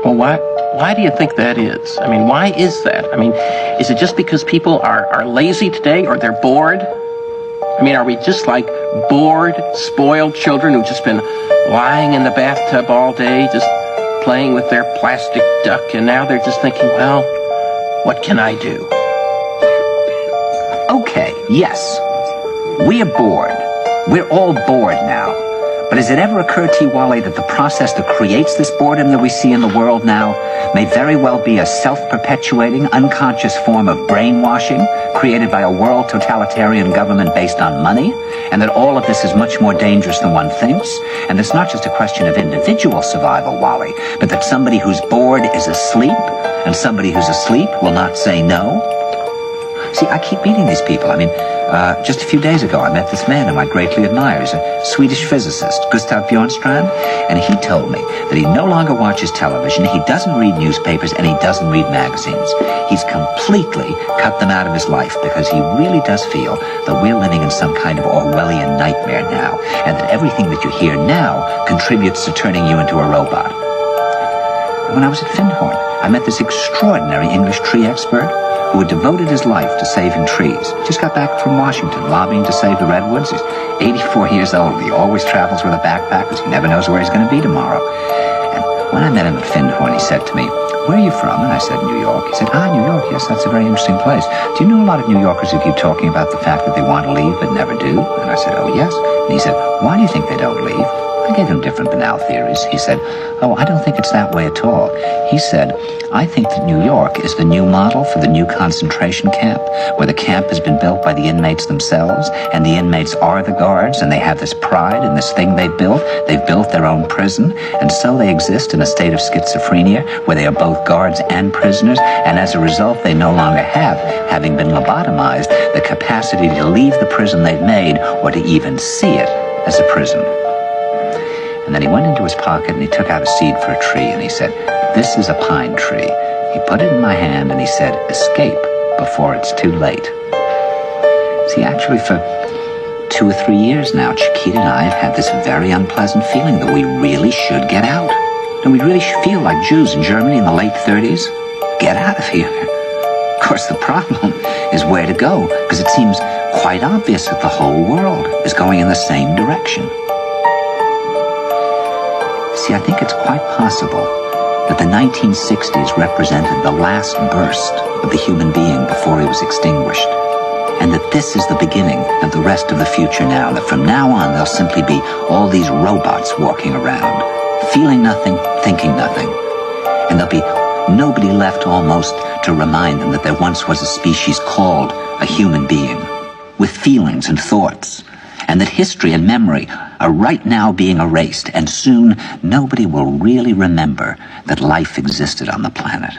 Well, why do you think that is? I mean, why is that? I mean, is it just because people are lazy today, or they're bored? I mean, are we just like bored, spoiled children who've just been lying in the bathtub all day, just playing with their plastic duck, and now they're just thinking, well, what can I do? Okay, yes. We are bored. We're all bored now. But has it ever occurred to you, Wally, that the process that creates this boredom that we see in the world now may very well be a self-perpetuating, unconscious form of brainwashing created by a world totalitarian government based on money, and that all of this is much more dangerous than one thinks, and it's not just a question of individual survival, Wally, but that somebody who's bored is asleep, and somebody who's asleep will not say no? See, I keep meeting these people. I mean, just a few days ago, I met this man whom I greatly admire. He's a Swedish physicist, Gustav Bjornstrand, and he told me that he no longer watches television, he doesn't read newspapers, and he doesn't read magazines. He's completely cut them out of his life because he really does feel that we're living in some kind of Orwellian nightmare now, and that everything that you hear now contributes to turning you into a robot. When I was at Findhorn, I met this extraordinary English tree expert who had devoted his life to saving trees. Just got back from Washington, lobbying to save the redwoods. He's 84 years old. He always travels with a backpack because he never knows where he's going to be tomorrow. And when I met him at Findhorn, he said to me, "Where are you from?" And I said, "New York." He said, "New York, yes, that's a very interesting place. Do you know a lot of New Yorkers who keep talking about the fact that they want to leave but never do?" And I said, "Oh, yes." And he said, "Why do you think they don't leave?" I gave him different banal theories. He said, "Oh, I don't think it's that way at all." He said, "I think that New York is the new model for the new concentration camp, where the camp has been built by the inmates themselves, and the inmates are the guards, and they have this pride in this thing they've built. They've built their own prison, and so they exist in a state of schizophrenia, where they are both guards and prisoners, and as a result, they no longer have, having been lobotomized, the capacity to leave the prison they've made, or to even see it as a prison." And then he went into his pocket and he took out a seed for a tree and he said, "This is a pine tree." He put it in my hand and he said, "Escape before it's too late." See, actually for 2 or 3 years now, Chiquita and I have had this very unpleasant feeling that we really should get out. And we really should feel like Jews in Germany in the late 30s. Get out of here. Of course, the problem is where to go, because it seems quite obvious that the whole world is going in the same direction. See, I think it's quite possible that the 1960s represented the last burst of the human being before he was extinguished, and that this is the beginning of the rest of the future now, that from now on there'll simply be all these robots walking around, feeling nothing, thinking nothing, and there'll be nobody left almost to remind them that there once was a species called a human being, with feelings and thoughts, and that history and memory are right now being erased, and soon nobody will really remember that life existed on the planet.